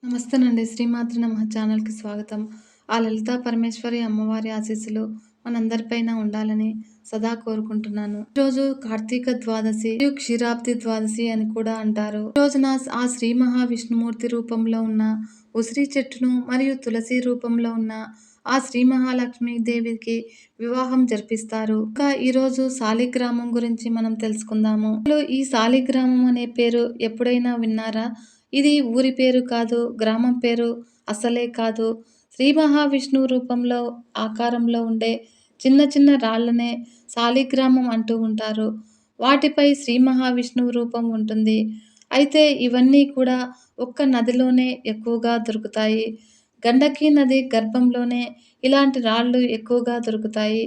నమస్తేనండి. శ్రీమాత్ర నమః ఛానల్‌కి స్వాగతం. ఆ లలితా పరమేశ్వరి అమ్మవారి ఆశీస్సులు మనందరిపైన ఉండాలని సదా కోరుకుంటున్నాను. ఈరోజు కార్తీక ద్వాదశి మరియు క్షీరాబ్ది ద్వాదశి అని కూడా అంటారు. ఈ రోజున ఆ శ్రీ మహావిష్ణుమూర్తి రూపంలో ఉన్న ఉసిరి చెట్టును మరియు తులసి రూపంలో ఉన్న ఆ శ్రీ మహాలక్ష్మి దేవికి వివాహం జరిపిస్తారు. ఇంకా ఈరోజు శాలిగ్రామం గురించి మనం తెలుసుకుందాము. అసలు ఈ శాలిగ్రామం అనే పేరు ఎప్పుడైనా విన్నారా? ఇది ఊరి పేరు కాదు, గ్రామం పేరు అసలే కాదు. శ్రీ మహావిష్ణువు రూపంలో ఆకారంలో ఉండే చిన్న చిన్న రాళ్ళనే శాలిగ్రామం అంటూ ఉంటారు. వాటిపై శ్రీ మహావిష్ణువు రూపం ఉంటుంది. అయితే ఇవన్నీ కూడా ఒక్క నదిలోనే ఎక్కువగా దొరుకుతాయి. గండకీ నది గర్భంలోనే ఇలాంటి రాళ్ళు ఎక్కువగా దొరుకుతాయి.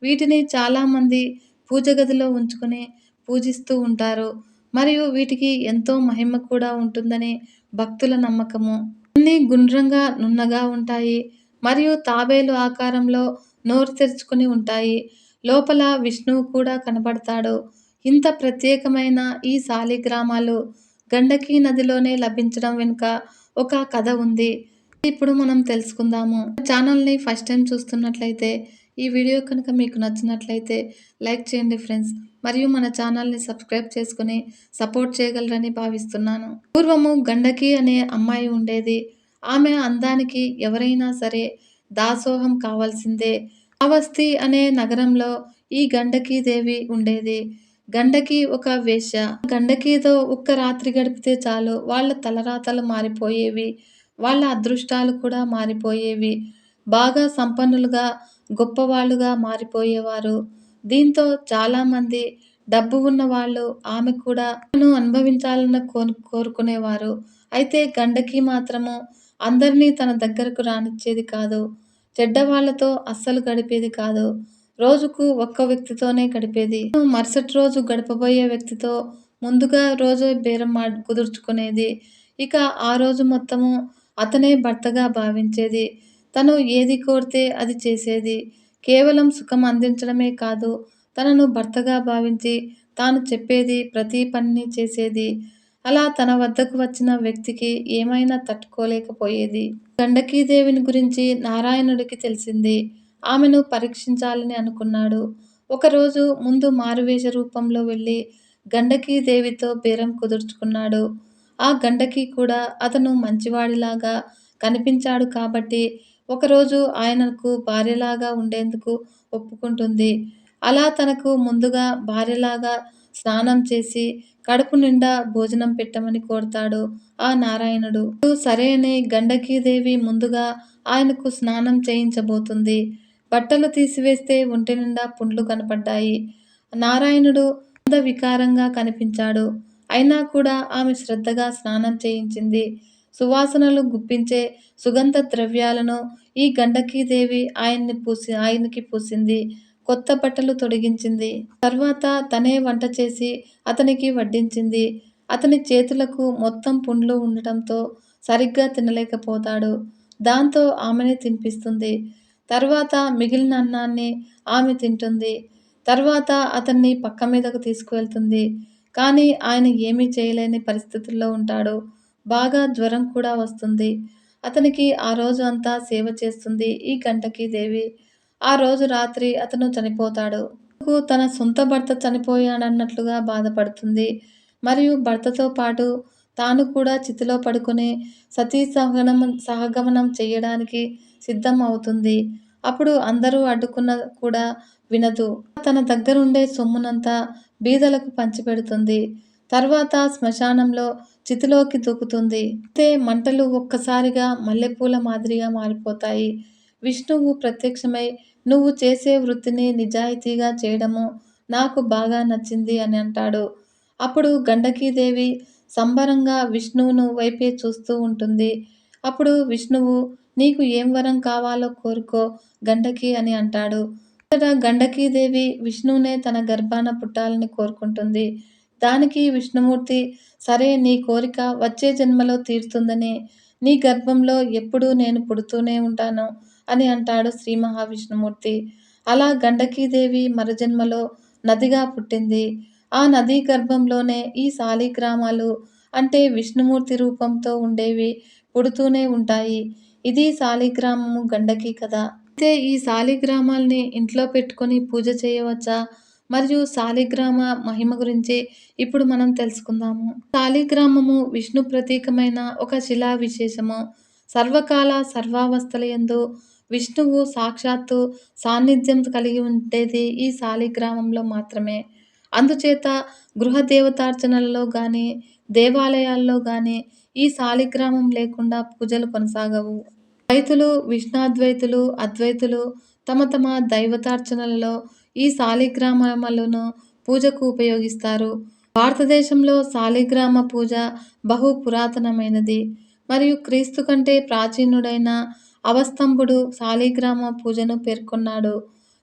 వీటిని చాలామంది పూజ గదిలో ఉంచుకొని పూజిస్తూ ఉంటారు. మరియు వీటికి ఎంతో మహిమ కూడా ఉంటుందని భక్తుల నమ్మకము. అన్నీ గుండ్రంగా నున్నగా ఉంటాయి మరియు తాబేలు ఆకారంలో నోరు తెరుచుకుని ఉంటాయి. లోపల విష్ణువు కూడా కనబడతాడు. ఇంత ప్రత్యేకమైన ఈ శాలిగ్రామాలు గండకీ నదిలోనే లభించడం వెనుక ఒక కథ ఉంది. ఇప్పుడు మనం తెలుసుకుందాము. ఛానల్‌ని ఫస్ట్ టైం చూస్తున్నట్లయితే ఈ వీడియో కనుక మీకు నచ్చినట్లయితే లైక్ చేయండి ఫ్రెండ్స్. మరియు మన ఛానల్‌ని సబ్స్క్రైబ్ చేసుకొని సపోర్ట్ చేయగలరని భావిస్తున్నాను. పూర్వము గండకి అనే అమ్మాయి ఉండేది. ఆమె అందానికి ఎవరైనా సరే దాసోహం కావాల్సిందే. శ్రావస్తి అనే నగరంలో ఈ గండకీ దేవి ఉండేది. గండకి ఒక వేశ్య. గండకీతో ఒక్క రాత్రి గడిపితే చాలు వాళ్ళ తలరాతలు మారిపోయేవి. వాళ్ళ అదృష్టాలు కూడా మారిపోయేవి. బాగా సంపన్నులుగా, గొప్పవాళ్ళుగా మారిపోయేవారు. దీంతో చాలామంది డబ్బు ఉన్న వాళ్ళు ఆమె కూడా అనుభవించాలని కోరుకునేవారు. అయితే గండకి మాత్రము అందరినీ తన దగ్గరకు రానిచ్చేది కాదు. చెడ్డవాళ్లతో అస్సలు గడిపేది కాదు. రోజుకు ఒక్క వ్యక్తితోనే గడిపేది. మరుసటి రోజు గడపబోయే వ్యక్తితో ముందుగా రోజు బేరం కుదుర్చుకునేది. ఇక ఆ రోజు మొత్తము అతనే భర్తగా భావించేది. తను ఏది కోరితే అది చేసేది. కేవలం సుఖం అందించడమే కాదు, తనను భర్తగా భావించి తాను చెప్పేది ప్రతి పనిని చేసేది. అలా తన వద్దకు వచ్చిన వ్యక్తికి ఏమైనా తట్టుకోలేకపోయేది. గండకీదేవిని గురించి నారాయణుడికి తెలిసింది. ఆమెను పరీక్షించాలని అనుకున్నాడు. ఒకరోజు ముందు మారువేష రూపంలో వెళ్ళి గండకీదేవితో బేరం కుదుర్చుకున్నాడు. ఆ గండకి కూడా అతను మంచివాడిలాగా కనిపించాడు కాబట్టి ఒకరోజు ఆయనకు భార్యలాగా ఉండేందుకు ఒప్పుకుంటుంది. అలా తనకు ముందుగా భార్యలాగా స్నానం చేసి కడుపు నిండా భోజనం పెట్టమని కోరతాడు ఆ నారాయణుడు. సరే అని గండకీదేవి ముందుగా ఆయనకు స్నానం చేయించబోతుంది. బట్టలు తీసివేస్తే ఒంటి నిండా పుండ్లు కనపడ్డాయి. నారాయణుడు వికారంగా కనిపించాడు. అయినా కూడా ఆమె శ్రద్ధగా స్నానం చేయించింది. సువాసనలు గుప్పించే సుగంధ ద్రవ్యాలను ఈ గండకీదేవి ఆయనకి పూసింది. కొత్త బట్టలు తొడిగించింది. తర్వాత తనే వంట చేసి అతనికి వడ్డించింది. అతని చేతులకు మొత్తం పుండ్లు ఉండటంతో సరిగ్గా తినలేకపోతాడు. దాంతో ఆమెనే తినిపిస్తుంది. తర్వాత మిగిలిన అన్నాన్ని ఆమె తింటుంది. తర్వాత అతన్ని పక్క మీదకు తీసుకువెళ్తుంది. కానీ ఆయన ఏమీ చేయలేని పరిస్థితుల్లో ఉంటాడు. బాగా జ్వరం కూడా వస్తుంది. అతనికి ఆ రోజు అంతా సేవ చేస్తుంది ఈ గండకీదేవి. ఆ రోజు రాత్రి అతను చనిపోతాడు. తన సొంత భర్త చనిపోయాడన్నట్లుగా బాధపడుతుంది. మరియు భర్తతో పాటు తాను కూడా చితిలో పడుకొని సతీ సహగమనం చేయడానికి సిద్ధం అవుతుంది. అప్పుడు అందరూ అడ్డుకున్న కూడా వినదు. తన దగ్గరుండే సొమ్మునంతా బీదలకు పంచిపెడుతుంది. తర్వాత శ్మశానంలో చితిలోకి దూకుతుంది. అయితే మంటలు ఒక్కసారిగా మల్లెపూల మాదిరిగా మారిపోతాయి. విష్ణువు ప్రత్యక్షమై నువ్వు చేసే వృత్తిని నిజాయితీగా చేయడము నాకు బాగా నచ్చింది అని అంటాడు. అప్పుడు గండకీదేవి సంబరంగా విష్ణువును వైపే చూస్తూ ఉంటుంది. అప్పుడు విష్ణువు నీకు ఏం వరం కావాలో కోరుకో గండకి అని అంటాడు. గండకీదేవి విష్ణువునే తన గర్భాన పుట్టాలని కోరుకుంటుంది. దానికి విష్ణుమూర్తి సరే నీ కోరిక వచ్చే జన్మలో తీరుతుందని నీ గర్భంలో ఎప్పుడూ నేను పుడుతూనే ఉంటాను అని అంటాడు శ్రీ మహావిష్ణుమూర్తి. అలా గండకీదేవి మరుజన్మలో నదిగా పుట్టింది. ఆ నదీ గర్భంలోనే ఈ శాలిగ్రామాలు అంటే విష్ణుమూర్తి రూపంతో ఉండేవి పుడుతూనే ఉంటాయి. ఇది శాలిగ్రామము గండకి కథ. అయితే ఈ శాలిగ్రామాల్ని ఇంట్లో పెట్టుకొని పూజ చేయవచ్చా? మరియు శాలిగ్రామ మహిమ గురించి ఇప్పుడు మనం తెలుసుకుందాము. శాలిగ్రామము విష్ణు ప్రతీకమైన ఒక శిలా విశేషము. సర్వకాల సర్వావస్థలయందు విష్ణువు సాక్షాత్తు సాన్నిధ్యం కలిగి ఉండేది ఈ శాలిగ్రామంలో మాత్రమే. అందుచేత గృహ దేవతార్చనలలో గాని, దేవాలయాల్లో గాని ఈ శాలిగ్రామం లేకుండా పూజలు కొనసాగవు. ద్వైతులు, విష్ణాద్వైతులు, అద్వైతులు తమ తమ దైవతార్చనలలో ఈ శాలిగ్రామాలను పూజకు ఉపయోగిస్తారు. భారతదేశంలో శాలిగ్రామ పూజ బహు పురాతనమైనది మరియు క్రీస్తు కంటే ప్రాచీనుడైన అవస్తంభుడు శాలిగ్రామ పూజను పేర్కొన్నాడు.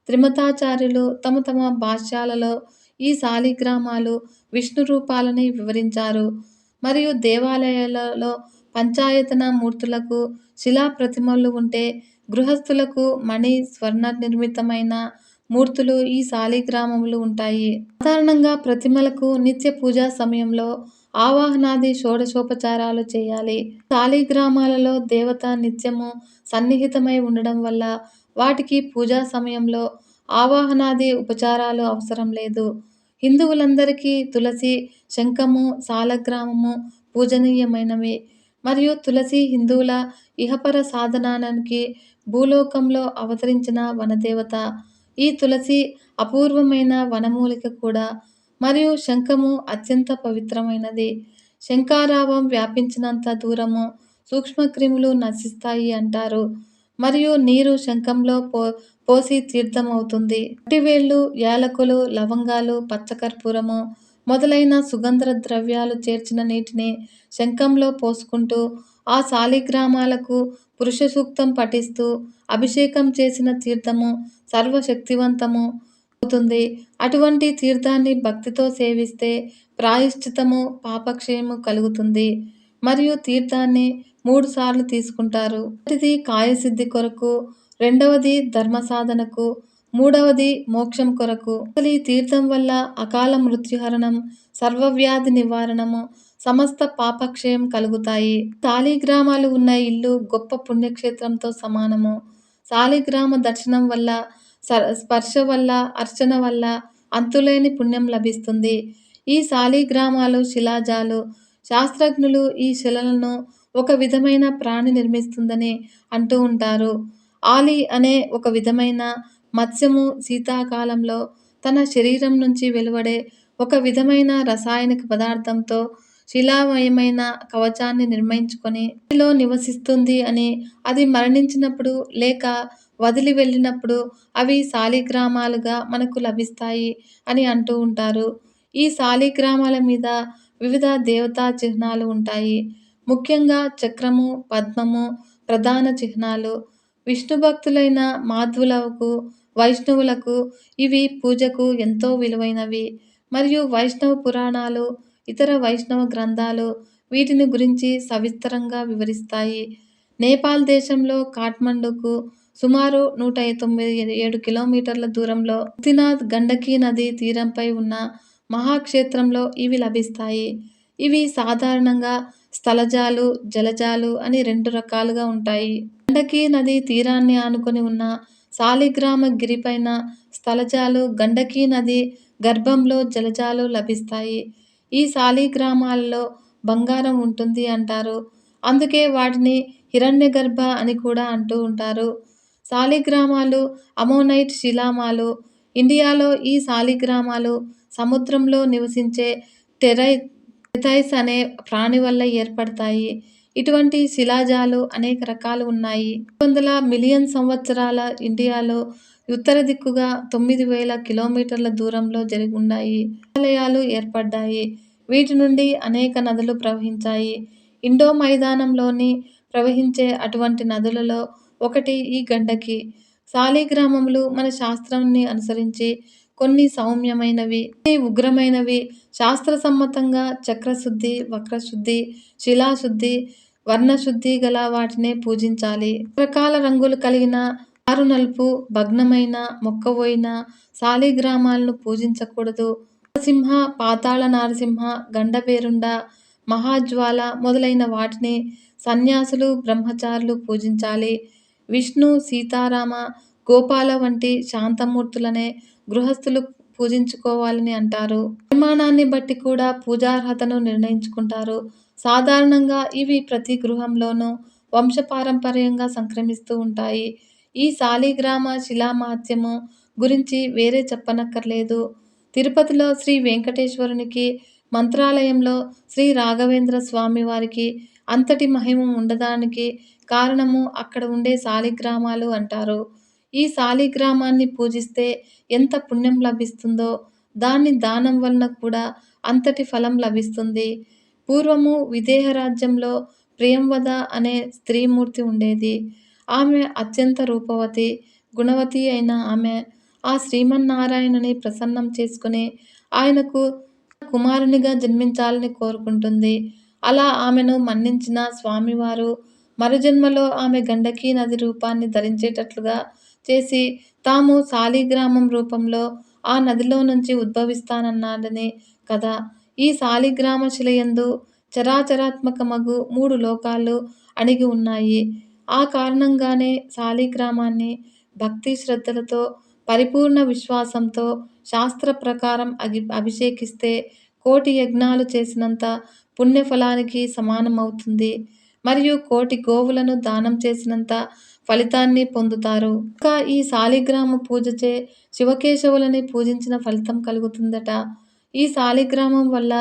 త్రిమతాచార్యులు తమ తమ భాష్యాలలో ఈ శాలిగ్రామాలు విష్ణు రూపాలని వివరించారు మరియు దేవాలయాలలో పంచాయతన మూర్తులకు శిలా ప్రతిమలు ఉంటే గృహస్థులకు మణి, స్వర్ణ నిర్మితమైన మూర్తులు ఈ శాలిగ్రామములు ఉంటాయి. సాధారణంగా ప్రతిమలకు నిత్య పూజా సమయంలో ఆవాహనాది షోడశోపచారాలు చేయాలి. శాలిగ్రామాలలో దేవత నిత్యము సన్నిహితమై ఉండడం వల్ల వాటికి పూజా సమయంలో ఆవాహనాది ఉపచారాలు అవసరం లేదు. హిందువులందరికీ తులసి, శంఖము, శాలగ్రామము పూజనీయమైనవి మరియు తులసి హిందువుల ఇహపర సాధనానికి భూలోకంలో అవతరించిన వనదేవత. ఈ తులసి అపూర్వమైన వనమూలిక కూడా మరియు శంఖము అత్యంత పవిత్రమైనది. శంఖారావం వ్యాపించినంత దూరము సూక్ష్మక్రిములు నశిస్తాయి అంటారు మరియు నీరు శంఖంలో పోసి తీర్థం అవుతుంది. అట్టివేళ్ళు, యాలకులు, లవంగాలు, పచ్చకర్పూరము మొదలైన సుగంధ ద్రవ్యాలు చేర్చిన నీటిని శంఖంలో పోసుకుంటూ ఆ శాలిగ్రామాలకు పురుష సూక్తం పఠిస్తూ అభిషేకం చేసిన తీర్థము సర్వశక్తివంతము అవుతుంది. అటువంటి తీర్థాన్ని భక్తితో సేవిస్తే ప్రాయశ్చితము, పాపక్షయము కలుగుతుంది మరియు తీర్థాన్ని 3 సార్లు తీసుకుంటారు. మొదటిది కాయసిద్ధి కొరకు, రెండవది ధర్మ సాధనకు, మూడవది మోక్షం కొరకు. అసలు ఈ తీర్థం వల్ల అకాల మృత్యుహరణం, సర్వవ్యాధి నివారణము, సమస్త పాపక్షయం కలుగుతాయి. శాలిగ్రామాలు ఉన్న ఇల్లు గొప్ప పుణ్యక్షేత్రంతో సమానము. శాలిగ్రామ దర్శనం వల్ల, స్పర్శ వల్ల, అర్చన వల్ల అంతులేని పుణ్యం లభిస్తుంది. ఈ శాలిగ్రామాలు శిలాజాలు. శాస్త్రజ్ఞులు ఈ శిలలను ఒక విధమైన ప్రాణి నిర్మిస్తుందని అంటూ ఉంటారు. ఆలి అనే ఒక విధమైన మత్స్యము శీతాకాలంలో తన శరీరం నుంచి వెలువడే ఒక విధమైన రసాయనిక పదార్థంతో శిలామయమైన కవచాన్ని నిర్మించుకొని దానిలో నివసిస్తుంది అని, అది మరణించినప్పుడు లేక వదిలి వెళ్ళినప్పుడు అవి శాలిగ్రామాలుగా మనకు లభిస్తాయి అని అంటూ ఉంటారు. ఈ శాలిగ్రామాల మీద వివిధ దేవతా చిహ్నాలు ఉంటాయి. ముఖ్యంగా చక్రము, పద్మము ప్రధాన చిహ్నాలు. విష్ణు భక్తులైన మాధ్వులకు, వైష్ణవులకు ఇవి పూజకు ఎంతో విలువైనవి మరియు వైష్ణవ పురాణాలు, ఇతర వైష్ణవ గ్రంథాలు వీటిని గురించి సవిస్తరంగా వివరిస్తాయి. నేపాల్ దేశంలో కాఠ్మండుకు సుమారు 197 కిలోమీటర్ల దూరంలో ముక్తినాథ్ గండకీ నదీ తీరంపై ఉన్న మహాక్షేత్రంలో ఇవి లభిస్తాయి. ఇవి సాధారణంగా స్థలజాలు, జలజాలు అని 2 రకాలుగా ఉంటాయి. గండకీ నదీ తీరాన్ని ఆనుకొని ఉన్న శాలిగ్రామ గిరిపైన స్థలజాలు, గండకీ నది గర్భంలో జలజాలు లభిస్తాయి. ఈ శాలిగ్రామాలలో బంగారం ఉంటుంది అంటారు. అందుకే వాటిని హిరణ్యగర్భ అని కూడా అంటూ ఉంటారు. శాలిగ్రామాలు అమోనైట్ శిలామాలు. ఇండియాలో ఈ శాలిగ్రామాలు సముద్రంలో నివసించే టెథైస్ అనే ప్రాణి వల్ల ఏర్పడతాయి. ఇటువంటి శిలాజాలు అనేక రకాలు ఉన్నాయి. 200 మిలియన్ సంవత్సరాల ఇండియాలో ఉత్తర దిక్కుగా 9000 కిలోమీటర్ల దూరంలో జరిగి ఉన్నాయి. హిమాలయాలు ఏర్పడ్డాయి. వీటి నుండి అనేక నదులు ప్రవహించాయి. ఇండో మైదానంలోని ప్రవహించే అటువంటి నదులలో ఒకటి ఈ గండకి. శాలిగ్రామములు మన శాస్త్రాన్ని అనుసరించి కొన్ని సౌమ్యమైనవి, కొన్ని ఉగ్రమైనవి. శాస్త్రసమ్మతంగా చక్రశుద్ధి, వక్రశుద్ధి, శిలాశుద్ధి, వర్ణశుద్ధి గల వాటినే పూజించాలి. రకరకాల రంగులు కలిగిన ఆరునలుపు, భగ్నమైన, మొక్కవోయిన శాలిగ్రామాలను పూజించకూడదు. నరసింహ, పాతాళ నారసింహ, గండభేరుండ, మహాజ్వాల మొదలైన వాటిని సన్యాసులు, బ్రహ్మచారులు పూజించాలి. విష్ణు, సీతారామ, గోపాల వంటి శాంతమూర్తులనే గృహస్థులు పూజించుకోవాలని అంటారు. పరిమాణాన్ని బట్టి కూడా పూజార్హతను నిర్ణయించుకుంటారు. సాధారణంగా ఇవి ప్రతి గృహంలోనూ వంశపారంపర్యంగా సంక్రమిస్తూ ఉంటాయి. ఈ శాలిగ్రామ శిలామహత్యము గురించి వేరే చెప్పనక్కర్లేదు. తిరుపతిలో శ్రీ వెంకటేశ్వరునికి, మంత్రాలయంలో శ్రీ రాఘవేంద్ర స్వామి వారికి అంతటి మహిమ ఉండడానికి కారణము అక్కడ ఉండే శాలిగ్రామాలు అంటారు. ఈ శాలిగ్రామాన్ని పూజిస్తే ఎంత పుణ్యం లభిస్తుందో, దాన్ని దానం వలన కూడా అంతటి ఫలం లభిస్తుంది. పూర్వము విదేహ రాజ్యంలో ప్రియంవద అనే స్త్రీమూర్తి ఉండేది. ఆమె అత్యంత రూపవతి, గుణవతి అయిన ఆమె ఆ శ్రీమన్నారాయణుని ప్రసన్నం చేసుకుని ఆయనకు కుమారునిగా జన్మించాలని కోరుకుంటుంది. అలా ఆమెను మన్నించిన స్వామివారు మరుజన్మలో ఆమె గండకీ నది రూపాన్ని ధరించేటట్లుగా చేసి తాము శాలిగ్రామం రూపంలో ఆ నదిలో నుంచి ఉద్భవిస్తానన్నాడని కథ. ఈ శాలిగ్రామ శిలయందు చరాచరాత్మకమగు 3 లోకాలు అణిగి ఉన్నాయి. ఆ కారణంగానే శాలిగ్రామాన్ని భక్తి శ్రద్ధలతో, పరిపూర్ణ విశ్వాసంతో శాస్త్ర ప్రకారం అభిషేకిస్తే కోటి యజ్ఞాలు చేసినంత పుణ్యఫలానికి సమానమవుతుంది. మరియు కోటి గోవులను దానం చేసినంత ఫలితాన్ని పొందుతారు. ఇంకా ఈ శాలిగ్రామ పూజచే శివకేశవులని పూజించిన ఫలితం కలుగుతుందట. ఈ శాలిగ్రామం వల్ల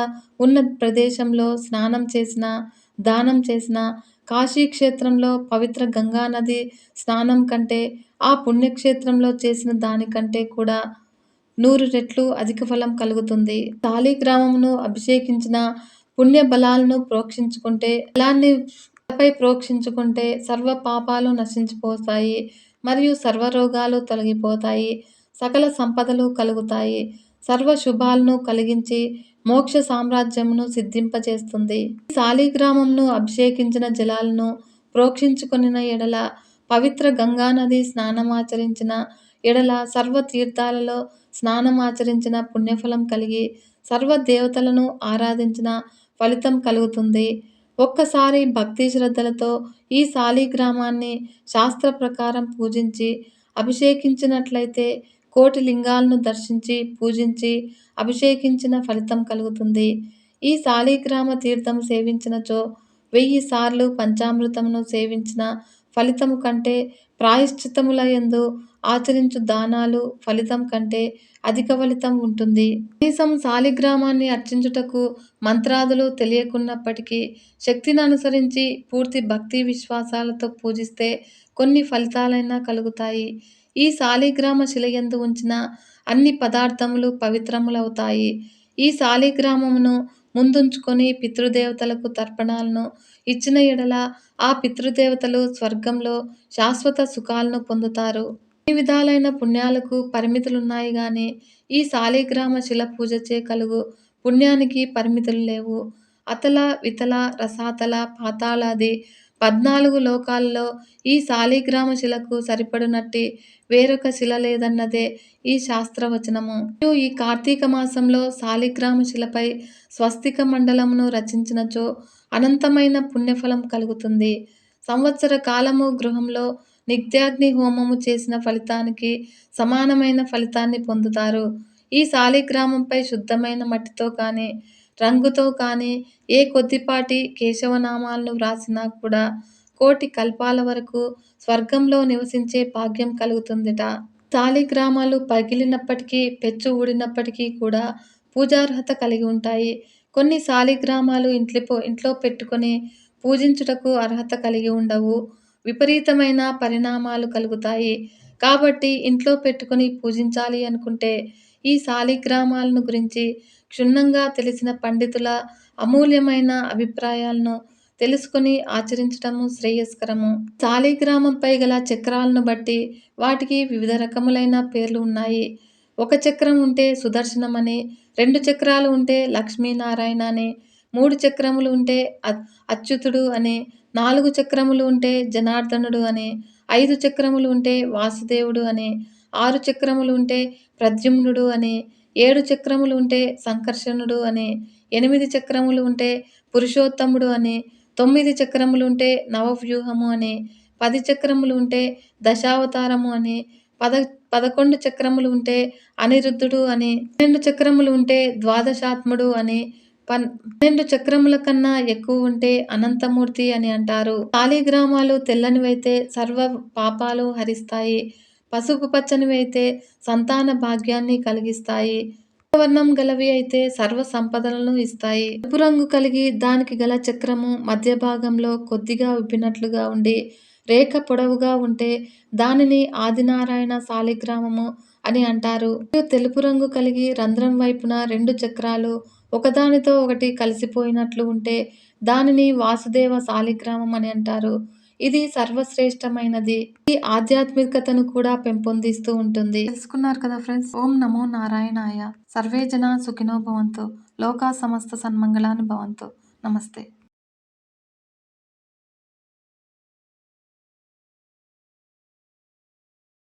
ఉన్న ప్రదేశంలో స్నానం చేసినా, దానం చేసినా, కాశీక్షేత్రంలో పవిత్ర గంగానది స్నానం కంటే, ఆ పుణ్యక్షేత్రంలో చేసిన దానికంటే కూడా 100 రెట్లు అధిక ఫలం కలుగుతుంది. శాలిగ్రామమును అభిషేకించిన పుణ్య బలాలను ప్రోక్షించుకుంటే, బలాన్ని తలపై ప్రోక్షించుకుంటే సర్వ పాపాలు నశించిపోతాయి మరియు సర్వ రోగాలు తొలగిపోతాయి, సకల సంపదలు కలుగుతాయి, సర్వ శుభాలను కలిగించి మోక్ష సామ్రాజ్యమును సిద్ధింపచేస్తుంది. ఈ శాలిగ్రామంను అభిషేకించిన జలాలను ప్రోక్షించుకొనిన ఎడల, పవిత్ర గంగానది స్నానమాచరించిన ఎడల, సర్వ తీర్థాలలో స్నానమాచరించిన పుణ్యఫలం కలిగి, సర్వ దేవతలను ఆరాధించిన ఫలితం కలుగుతుంది. ఒక్కసారి భక్తి శ్రద్ధలతో ఈ శాలిగ్రామాన్ని శాస్త్ర ప్రకారం పూజించి అభిషేకించినట్లయితే కోటి లింగాలను దర్శించి పూజించి అభిషేకించిన ఫలితం కలుగుతుంది. ఈ శాలిగ్రామ తీర్థం సేవించినచో 1000 సార్లు పంచామృతమును సేవించిన ఫలితము కంటే, ప్రాయశ్చిత్తముల యందు ఆచరించు దానాలు ఫలితం కంటే అధిక ఫలితం ఉంటుంది. కనీసం శాలిగ్రామాన్ని అర్చించుటకు మంత్రాదులు తెలియకున్నప్పటికీ శక్తిని అనుసరించి పూర్తి భక్తి విశ్వాసాలతో పూజిస్తే కొన్ని ఫలితాలైనా కలుగుతాయి. ఈ శాలిగ్రామ శిలయందు ఉంచిన అన్ని పదార్థములు పవిత్రములవుతాయి. ఈ శాలిగ్రామమును ముందుంచుకొని పితృదేవతలకు తర్పణాలను ఇచ్చిన ఎడల ఆ పితృదేవతలు స్వర్గంలో శాశ్వత సుఖాలను పొందుతారు. అన్ని విధాలైన పుణ్యాలకు పరిమితులున్నాయి గాని ఈ శాలిగ్రామ శిల పూజచే కలుగు పుణ్యానికి పరిమితులు లేవు. అతల, వితల, రసాతల, పాతాళాది 14 లోకాలలో ఈ శాలిగ్రామ శిలకు సరిపడునట్టి వేరొక శిల లేదన్నదే ఈ శాస్త్రవచనము. మరియు ఈ కార్తీక మాసంలో శాలిగ్రామ శిలపై స్వస్తిక మండలమును రచించినచో అనంతమైన పుణ్యఫలం కలుగుతుంది. సంవత్సర కాలము గృహంలో నిత్యాగ్ని హోమము చేసిన ఫలితానికి సమానమైన ఫలితాన్ని పొందుతారు. ఈ శాలిగ్రామంపై శుద్ధమైన మట్టితో కానీ, రంగుతో కానీ ఏ కొద్దిపాటి కేశవనామాలను వ్రాసినా కూడా కోటి కల్పాల వరకు స్వర్గంలో నివసించే భాగ్యం కలుగుతుందిట. శాలిగ్రామాలు పగిలినప్పటికీ, పెచ్చు ఊడినప్పటికీ కూడా పూజార్హత కలిగి ఉంటాయి. కొన్ని శాలిగ్రామాలు ఇంట్లో పెట్టుకొని పూజించుటకు అర్హత కలిగి ఉండవు. విపరీతమైన పరిణామాలు కలుగుతాయి. కాబట్టి ఇంట్లో పెట్టుకొని పూజించాలి అనుకుంటే ఈ శాలిగ్రామాలను గురించి క్షుణ్ణంగా తెలిసిన పండితుల అమూల్యమైన అభిప్రాయాలను తెలుసుకొని ఆచరించటము శ్రేయస్కరము. శాలిగ్రామంపై గల చక్రాలను బట్టి వాటికి వివిధ రకములైన పేర్లు ఉన్నాయి. 1 చక్రం ఉంటే సుదర్శనమని, 2 చక్రాలు ఉంటే లక్ష్మీనారాయణ అని, 3 చక్రములు ఉంటే అచ్యుతుడు అని, 4 చక్రములు ఉంటే జనార్దనుడు అని, 5 చక్రములు ఉంటే వాసుదేవుడు అని, 6 చక్రములు ఉంటే ప్రద్యుమ్నుడు అని, 7 చక్రములు ఉంటే సంకర్షణుడు అని, 8 చక్రములు ఉంటే పురుషోత్తముడు అని, 9 చక్రములు ఉంటే నవవ్యూహము అని, 10 చక్రములు ఉంటే దశావతారము అని, 11 చక్రములు ఉంటే అనిరుద్ధుడు అని, 12 చక్రములు ఉంటే ద్వాదశాత్ముడు అని, 12 చక్రముల కన్నా ఎక్కువ ఉంటే అనంతమూర్తి అని అంటారు. శాలిగ్రామాలు తెల్లనివైతే సర్వ పాపాలు హరిస్తాయి. పసుపు పచ్చనివి అయితే సంతాన భాగ్యాన్ని కలిగిస్తాయి. వర్ణం గలవి అయితే సర్వ సంపదలను ఇస్తాయి. ఎరుపు రంగు కలిగి దానికి గల చక్రము మధ్య భాగంలో కొద్దిగా ఉబ్బినట్లుగా ఉండి రేఖ పొడవుగా ఉంటే దానిని ఆదినారాయణ శాలిగ్రామము అని అంటారు. తెలుపు రంగు కలిగి రంధ్రం వైపున 2 చక్రాలు ఒకదానితో ఒకటి కలిసిపోయినట్లు ఉంటే దానిని వాసుదేవ శాలిగ్రామం అని అంటారు. ఇది సర్వశ్రేష్టమైనది. ఇది ఆధ్యాత్మికతను కూడా పెంపొందిస్తూ ఉంటుంది. తెలుసుకున్నారు కదా ఫ్రెండ్స్. ఓం నమో నారాయణాయ. సర్వే జన సుఖినో భవంతు. లోకా సమస్త సన్మంగళాని భవంతు. నమస్తే.